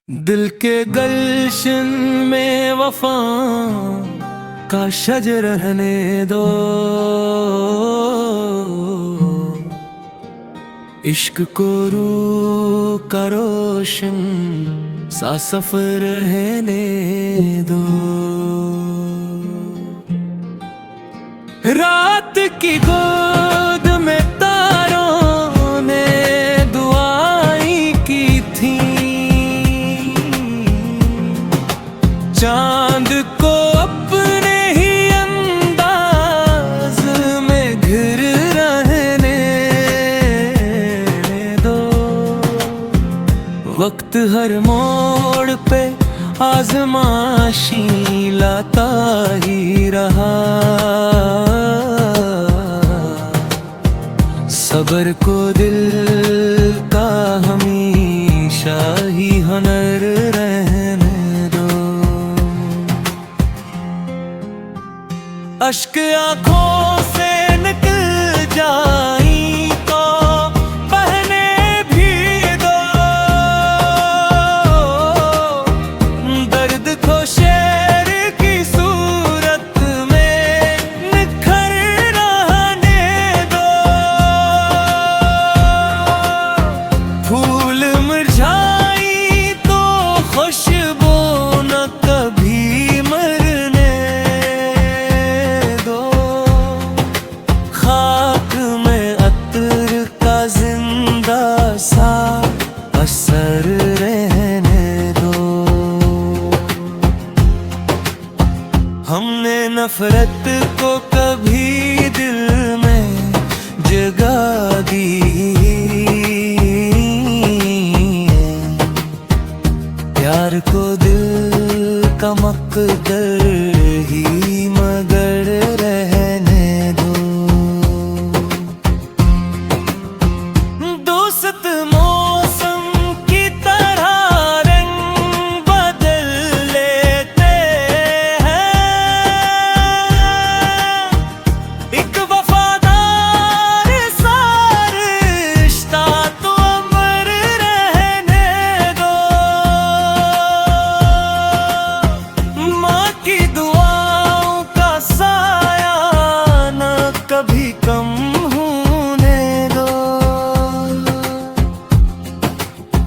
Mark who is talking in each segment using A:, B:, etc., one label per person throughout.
A: दिल के गलशन में वफा का शजर रहने दो। इश्क को रूह का रोशन सा सफर रहने दो। रात की गोद में तारों ने दुआएं की थी, चांद को अपने ही अंदाज में घिर रहने दो। वक्त हर मोड़ पे आजमाशी लाता ही रहा, सबर को दिल का हमेशा ही हुनर रहने दो। अश्क आंखों से निकल जाई तो बहने भी दो। दर्द को शेर की सूरत में निखर रहने दो। फूल मुरझाई तो खुशबू न कभी मरने दो। खाक में अतर का जिंदा सा असर रहने दो। हमने नफरत को कभी दिल में जगा दी, प्यार को दिल का मकदर ही मगर रहने दो। दोस्त मौसम की तरह रंग बदल लेते हैं, एक वफादार सा रिश्ता तो अमर रहने दो। माँ की दुआओं का साया न कभी कम होने दो।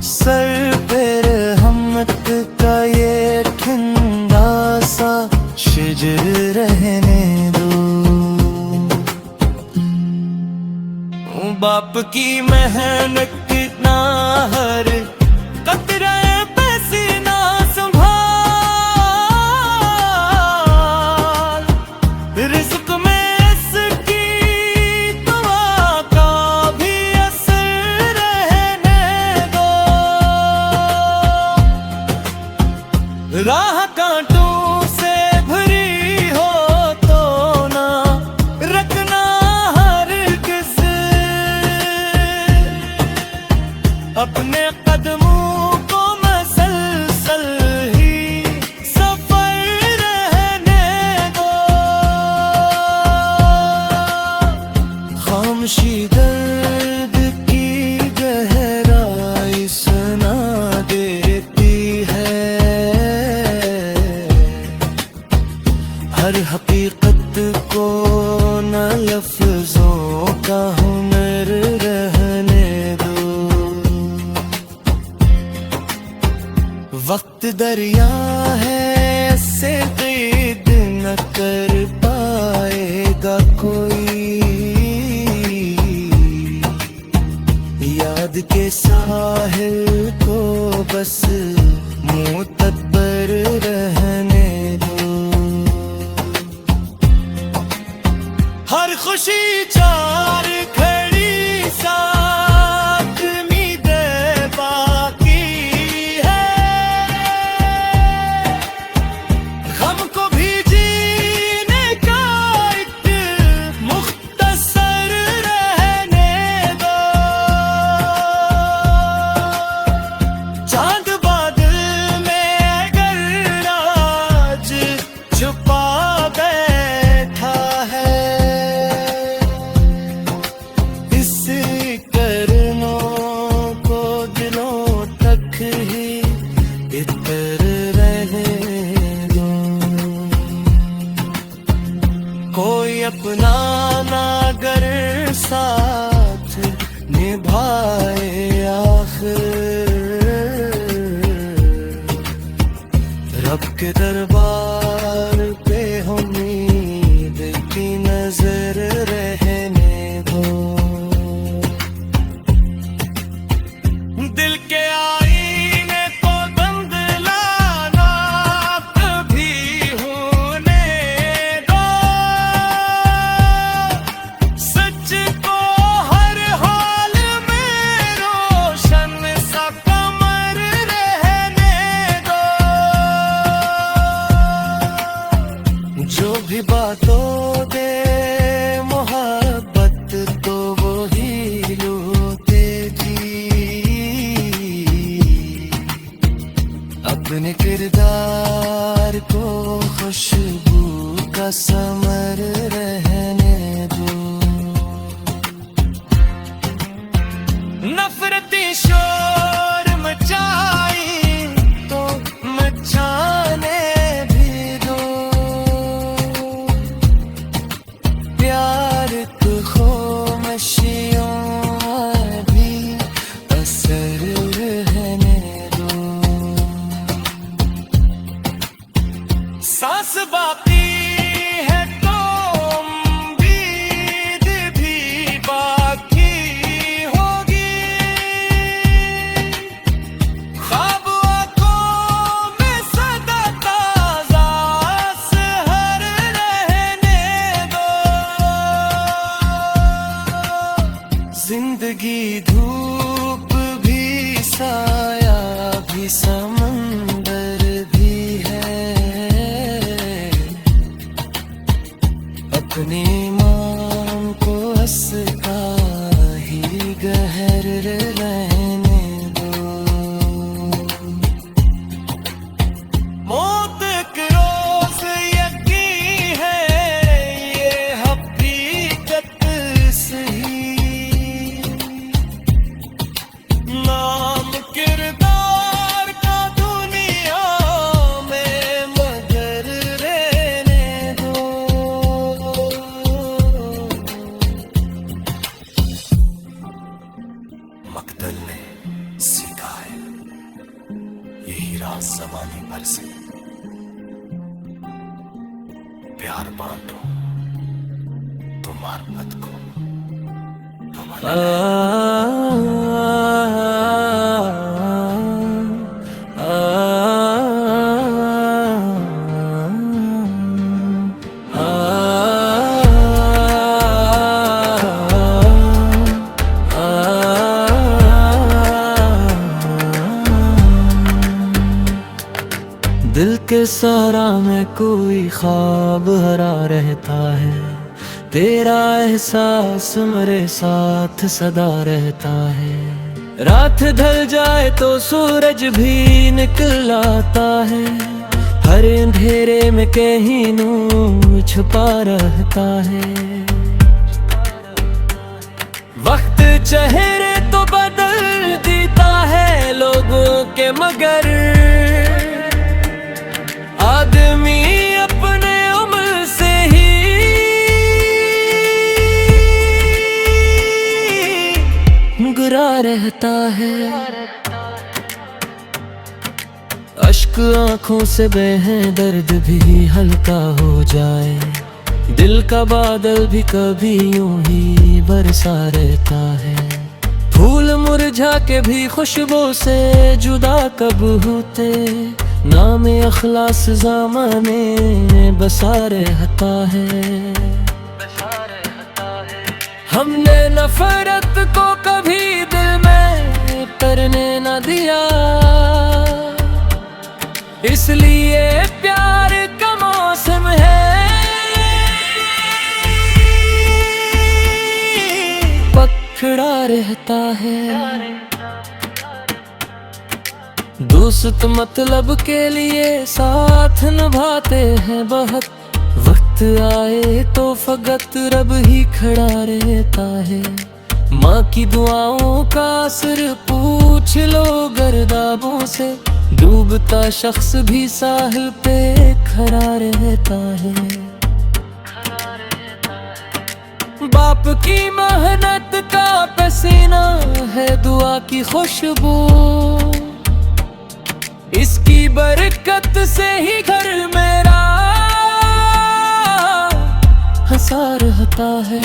A: सर पे रहमत का ये ठंडा सा शिजर रहने दो। बाप की मेहनत ना हर कतरा पसीना संभाल, रिज़्क़ में इसकी दुआ का भी असर रहने दो। राह कांटों से भरी हो तो ना रखना हरगिज़, अपने कदमों को मसलसल ही सफर रहने दो। खामोशी दर्द की गहराई सुना देती है, हर हकीकत को न लफ्जों का हुनर रहने दो। वक्त दरिया है ऐसे क़ैद न कर पाएगा कोई, याद के साहिल को बस मुतब्बर रहने दो। हर खुशी चार खड़ी साथ उम्मीदें बाकी है, गम को भी जीने का एक मुख्तसर रहने दो। चांद बाद रब के दरबार पे उम्मीद की नजर रहने दो। दिल के आईने को धुंधलाना कभी होने दो। सच को हर हाल में रोशन सा कमर रहने दो। जो भी बातों दे मोहब्बत तो वो ही लूटेगी। अपने किरदार को खुशबू का समर रहने दो। नफरती शोर मचाई तो मचाने भी दो। प्यार को खामोशियों भी असर रहने दो। सांस बाकी है तो उम्मीद भी बाकी होगी। ख्वाब आंखों में सदा ताजा सहर रहने दो। जिंदगी धूप भी साया भी समंदर भी है। अपने ईमान को असका ही गहर रहने दो। मौत के रोज यकीन है ये हकीकत सही। नाम किरदार का दुनिया में मगर रहने दो। मकदल ने सीखा है यही राज ज़माने भर से। प्यार बांटो तो मोहब्बत को दिल के सारा में कोई ख्वाब हरा रहता है। तेरा एहसास मेरे साथ सदा रहता है। रात ढल जाए तो सूरज भी निकल आता है। हर अंधेरे में कहीं नूर छुपा रहता है। वक्त चेहरे तो बदल देता है लोगों के, मगर आदमी अपने उम्र से ही गुरा रहता है। अश्क आंखों से बहे दर्द भी हल्का हो जाए। दिल का बादल भी कभी यूं ही बरसा रहता है। फूल मुरझा के भी खुशबू से जुदा कब होते। नाम अखलास ज़माने बसा रहता है। हमने नफरत को कभी दिल में करने न दिया, इसलिए प्यार का मौसम है। पकड़ा रहता है। दोस्त मतलब के लिए साथ निभाते हैं बहुत। वक्त आए तो फकत रब ही खड़ा रहता है। माँ की दुआओं का असर पूछ लो गर्दाबों से। डूबता शख्स भी साहिल पे खड़ा रहता है। बाप की मेहनत का पसीना है दुआ की खुशबू। इसकी बरकत से ही घर मेरा हंसा रहता है।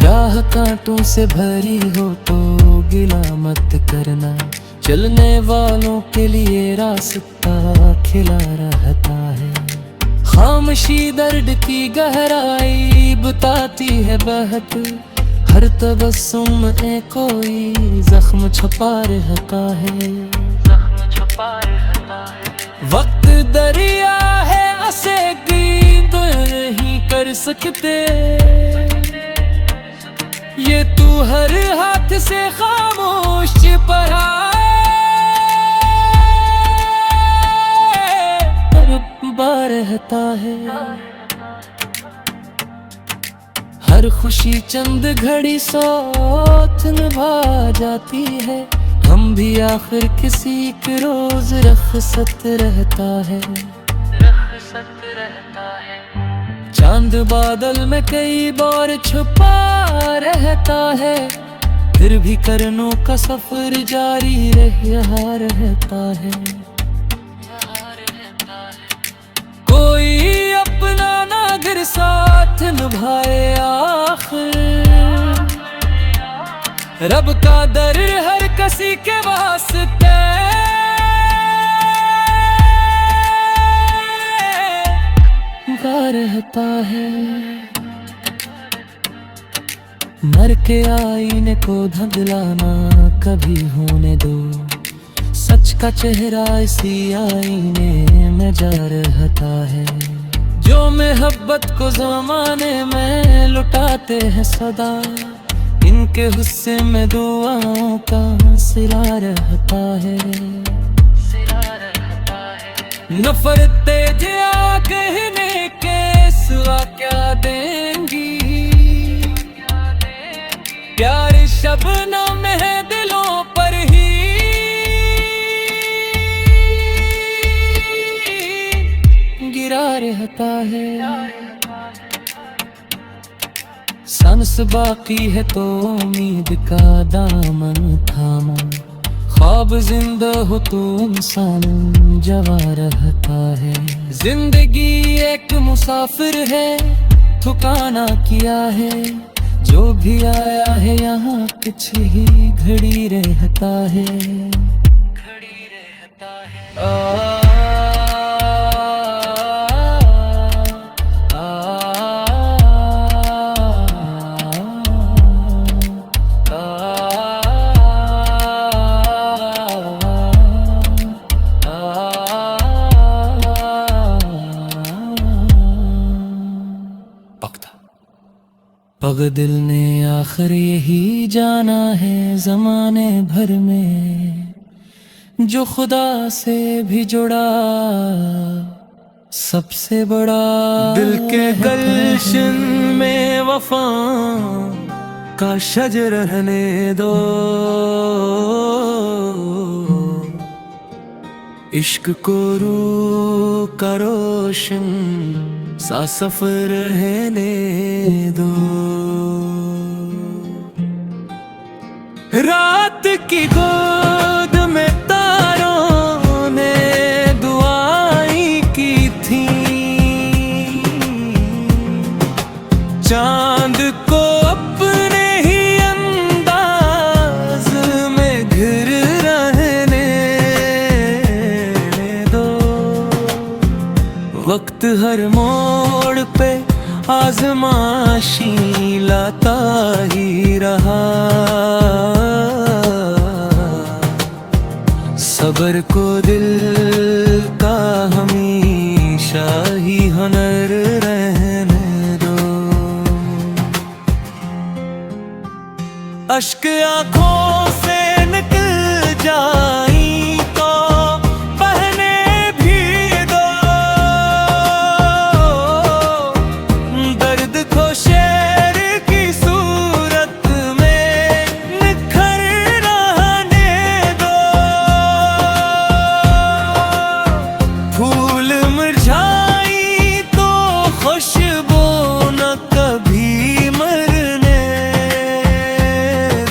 A: राह कांटों से भरी हो तो गिला मत करना, चलने वालों के लिए रास्ता खिला रहता है। खामोशी दर्द की गहराई बताती है बहत, हर तबस्सुम में कोई जख्म छुपा रहता है। वक्त दरिया है उसे गिंद नहीं कर सकते, ये तू हर हाथ से खामोश पढ़ा रहता है। हर खुशी चंद घड़ी साथ निभा जाती है, हम भी आखिर किसी के रोज रखसत रहता है। चांद बादल में कई बार छुपा रहता है, फिर भी करनों का सफर जारी यहाँ रहता है। कोई अपना नागर साथ निभाए आखिर, रब का दर हर किसी के वास्ते गा रहता है। मर के आईने को धंधलाना कभी होने दो, सच का चेहरा इसी आईने में जा रहता है। जो मोहब्बत को ज़माने में लुटाते हैं सदा, इनके गुस्से में दुआओं का सिला रहता है। नफरतें जा कहने के सिवा क्या देंगी, प्यार शबनम है दिलों पर ही गिरा रहता है। सांस बाकी है तो उम्मीद का दामन थामो, ख्वाब जिंदा हो तो इंसान जवा रहता है। जिंदगी एक मुसाफिर है, ठिकाना किया है, जो भी आया है यहाँ कुछ ही घड़ी रहता है। पग दिल ने आखिर यही जाना है जमाने भर में, जो खुदा से भी जुड़ा सबसे बड़ा। दिल के गलशन में वफा का शजर रहने दो, इश्क को रूह का रोशन सा सफर रहने दो। रात की गोद में तारों ने दुआएं की थी, चांद को अपने ही अंदाज में घिर रहने दो। वक्त हर मोड़ पे आजमाशी लाता ही रहा, सब्र को दिल का हमेशा ही हुनर रहने दो। अश्क आँखों से निकल जाई तो बहने भी दो, दर्द को शेर की सूरत में निखर रहने दो। फूल मुरझाई तो खुशबू न कभी मरने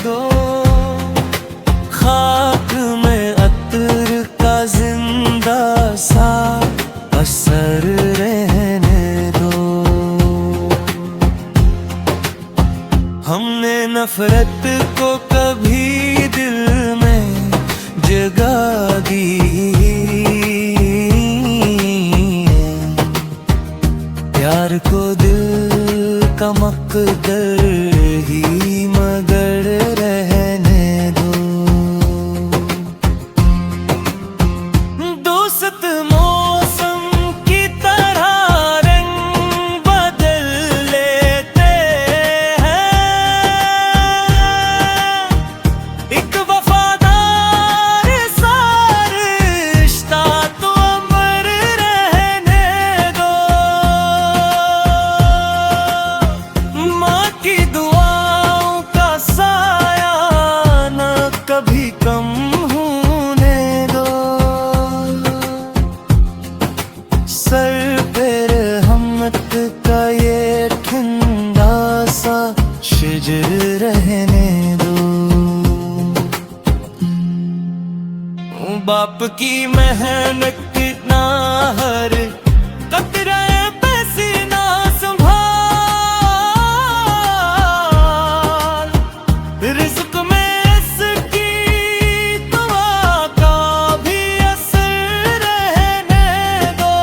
A: दो। बाप की मेहनत ना हर कतरे पैसे ना संभाल, रिज़्क़ में इसकी दुआ का भी असर रहने दो।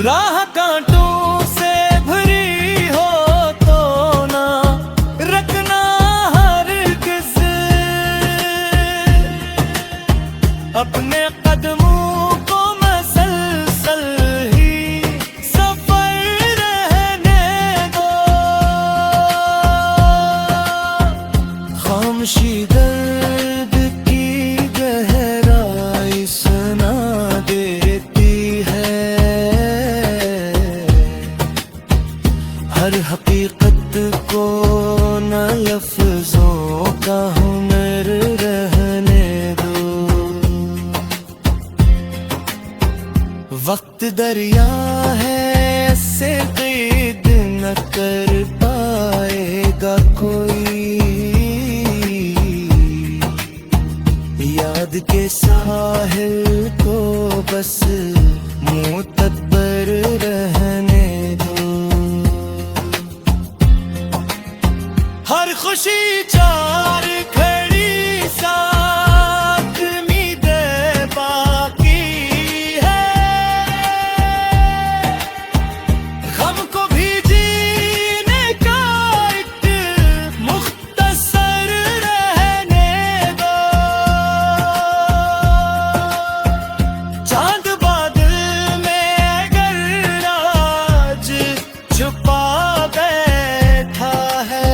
A: राह कांटों से भरी हो तो ना रखना हरगिज़, अपने कदमों को मसलसल ही सफर रहने दो। खामोशी दर्द की गहराई सुना देती है, हर हकीकत को न लफ्ज़ों का हुनर रहने दो। वक्त दरिया है ऐसे क़ैद न कर पाएगा कोई, याद के साहिल को बस मुतब्बर रहने दो। हर खुशी चार खड़ी साथ उम्मीदें बाकी है, गम को भी जीने का एक मुख्तसर रहने दो। चांद बादल में अगर आज छुपा बैठा है,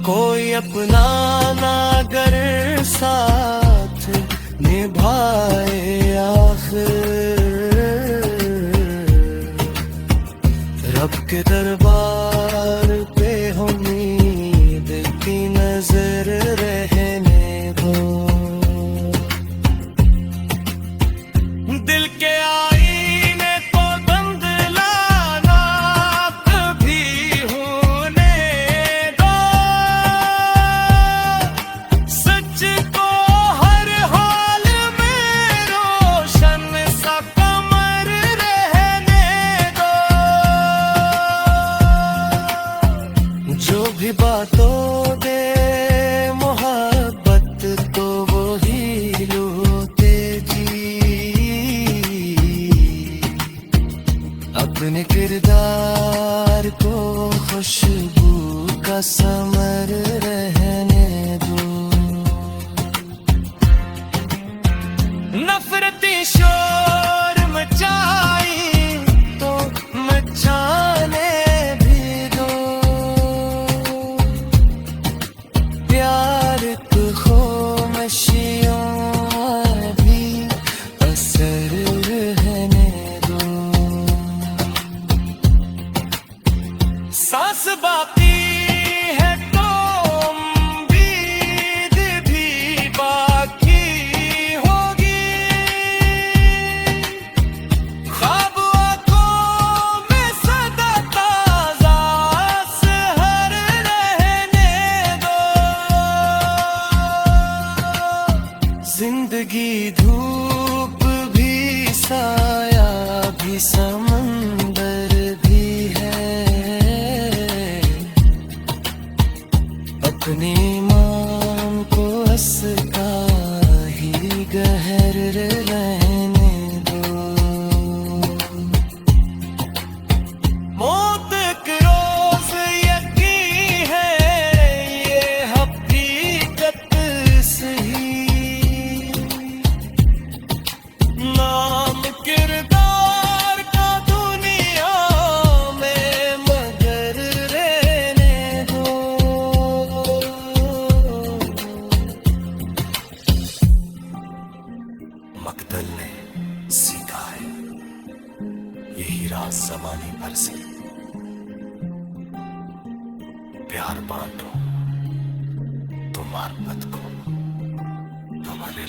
A: कोई अपना ना अगर साथ निभाए आखिर, रब के दरबार पे उम्मीद की नजर रहने दो। दिल के आईने को धुंधलाना कभी होने दो, सच को हर हाल में रोशन सा कमर रहने दो। जो भी बातों दे मोहब्बत तो वो ही लूटे जी, अपने किरदार को खुशबू का समर रहने दो। नफरती शोर मचाई तो मचाने भी दो, प्यार को खामोशियों भी असर रहने दो। सांस बाकी है तो उम्मीद भी बाकी होगी, ख्वाब आंखों में सदा ताज़ा सहर रहने दो। जिंदगी धूप भी साया भी समंदर भी है, अपने ईमान को हंसता ही गहर रहने दो। मौत एक रोज यकीन है ये हकीकत सही, नाम किरदार का दुनिया में मगर रहने दो। मकतल ने सीखा है यही राज ज़माने भर से, प्यार बांटो तुम मोहब्बत को, तुम्हारे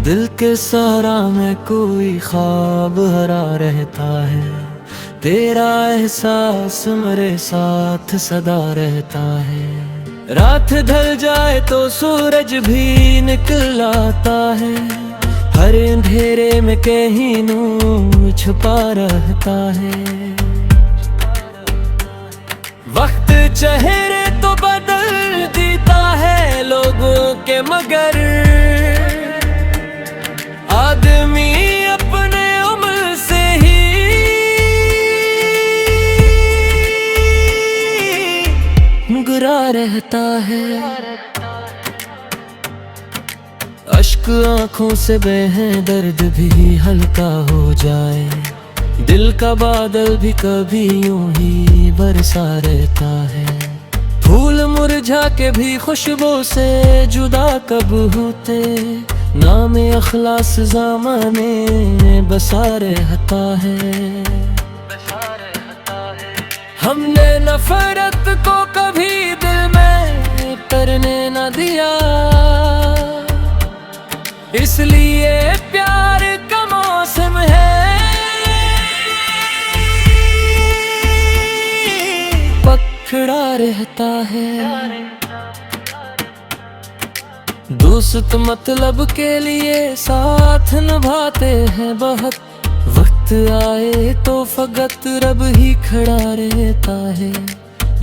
A: दिल के सहारा में कोई ख्वाब हरा रहता है, तेरा एहसास मेरे साथ सदा रहता है। रात ढल जाए तो सूरज भी निकल आता है, हर अंधेरे में कहीं नूर छुपा रहता है। वक्त चेहरे तो बदल देता है लोगों के, मगर आदमी अपने उम्र से ही मुकरा रहता है। अश्क आंखों से बहे, दर्द भी हल्का हो जाए, दिल का बादल भी कभी यूं ही बरसा रहता है। फूल मुरझा के भी खुशबू से जुदा कब होते, नाम अखलास ज़माने बसा रहता है। हमने नफरत को कभी दिल में करने न दिया, इसलिए प्यार का मौसम है, पकड़ा रहता है। दोस्त मतलब के लिए साथ निभाते हैं बहुत, वक्त आए तो फकत रब ही खड़ा रहता है।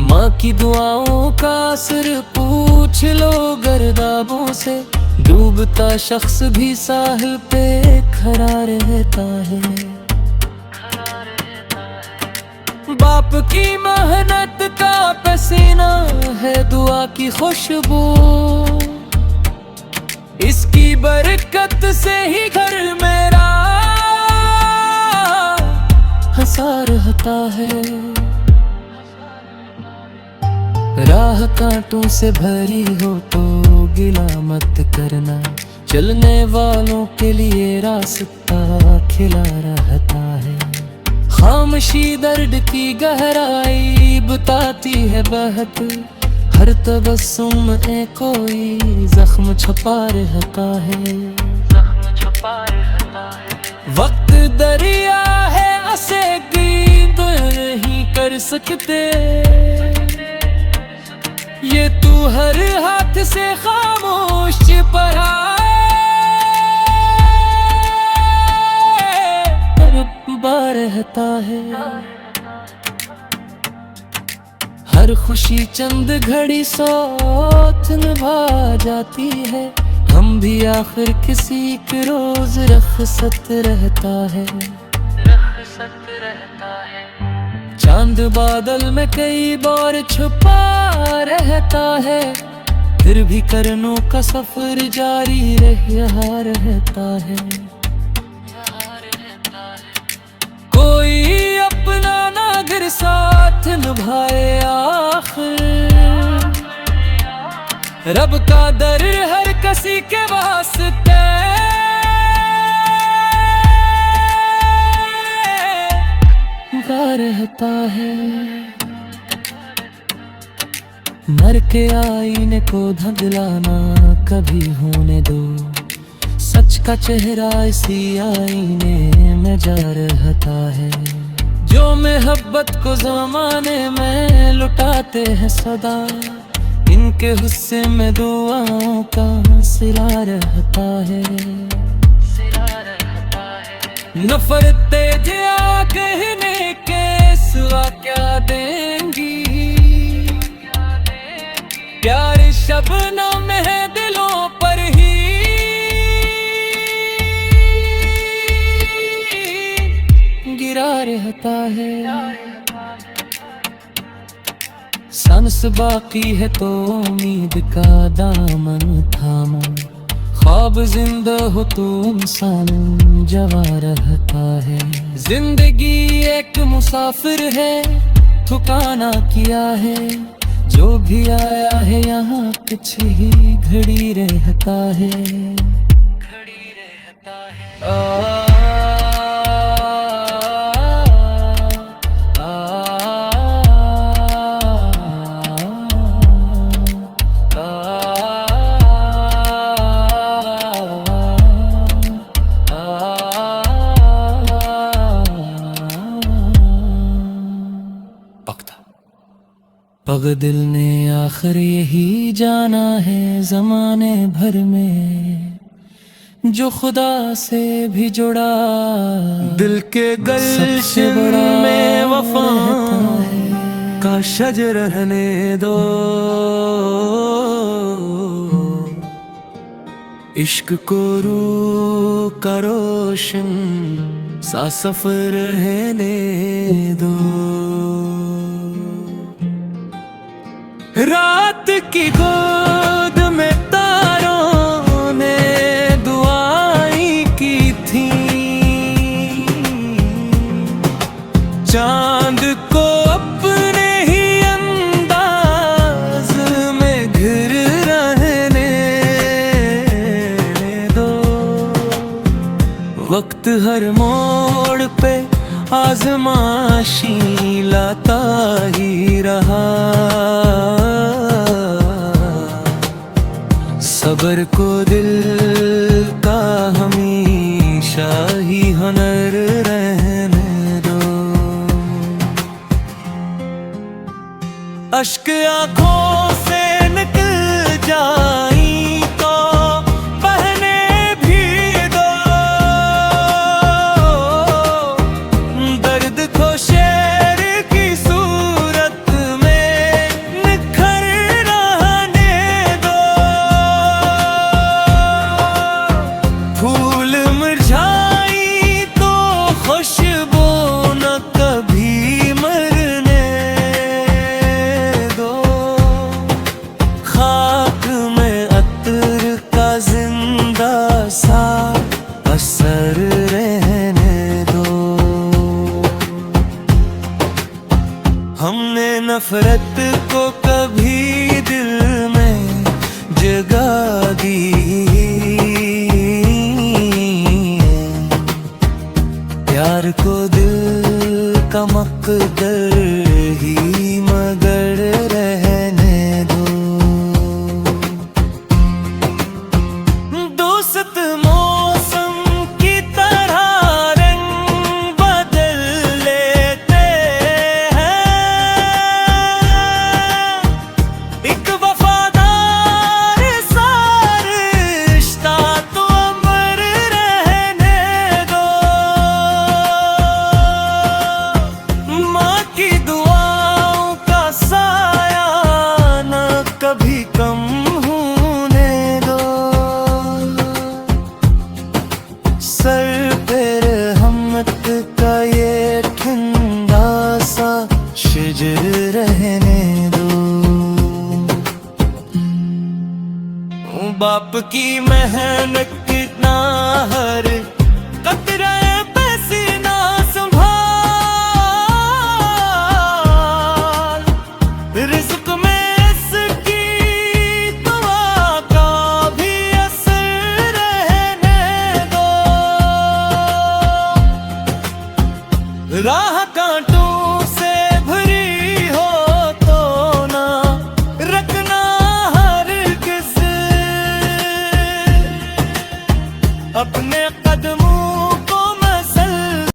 A: माँ की दुआओं का असर पूछ लो गर्दाबों से, डूबता शख्स भी साहिल पे खड़ा रहता है। बाप की मेहनत का पसीना है दुआ की खुशबू, इसकी बरकत से ही घर मेरा हंसा रहता है। राह कांटों से भरी हो तो गिला मत करना, चलने वालों के लिए रास्ता खिला रहता है। खामोशी दर्द की गहराई बताती है बहुत, हर तबस्सुम में कोई जख्म छुपा रहता है। वक्त दरिया है ऐसे गिंद नहीं कर सकते, ये तू हर हाथ से खामोश पड़ा रहता है। हर खुशी चंद घड़ी साथ निभा जाती है, हम भी आखिर किसी के रोज रखसत रहता है। चांद बादल में कई बार छुपा रहता है, फिर भी करनों का सफर जारी रहा रहता है। कोई अपना नागर साथ निभाए आखिर, रब का दर हर किसी के वास्ते, रहता है। मर के आईने को धुंधलाना कभी होने दो, सच का चेहरा इसी आईने में जा रहता है। जो मोहब्बत को ज़माने में लुटाते हैं सदा, इनके हुस्से में दुआओं का सिला रहता है। नफरतें जिया कहने के सिवा क्या देंगी, प्यार शबनम है दिलों पर ही गिरा रहता है। सांस बाकी है तो उम्मीद का दामन थामो, ख्वाब जिंदा हो तो इंसान जवा रहता है। जिंदगी एक मुसाफिर है, ठिकाना किया है। जो भी आया है यहाँ कुछ ही घड़ी रहता है, घड़ी रहता है। पग दिल ने आखिर यही जाना है जमाने भर में, जो खुदा से भी जुड़ा दिल के गलशन में वफा का शजर रहने दो। इश्क को रूह का रोशन सा सफर रहने दो। रात की गोद में तारों ने दुआएं की थी, चांद को अपने ही अंदाज में घिर रहने दो। वक्त हर मोड़ पे आजमाशी लाता ही रहा, सबर को दिल का हमेशा ही हुनर रहने दो। अश्क आँखों से निकल जाई तो बहने भी दो, दर्द को शेर की सूरत में निखर रहने दो। फूल मुरझाई तो खुशबू न कभी मरने दो। खाक में अतर का जिंदा सा असर रहने दो। हमने नफरत को कभी दिल में जगा दी, प्यार को दिल का मकदर ही मगर रहने दो। दोस्त मौसम की तरह रंग बदल लेते हैं, एक वफादार सा रिश्ता तो अमर रहने दो। माँ की दुआओं का साया न कभी कम होने दो। सर पे रहमत का ये ठंडा सा शिजर रहने दो। बाप की मेहनत कितना हर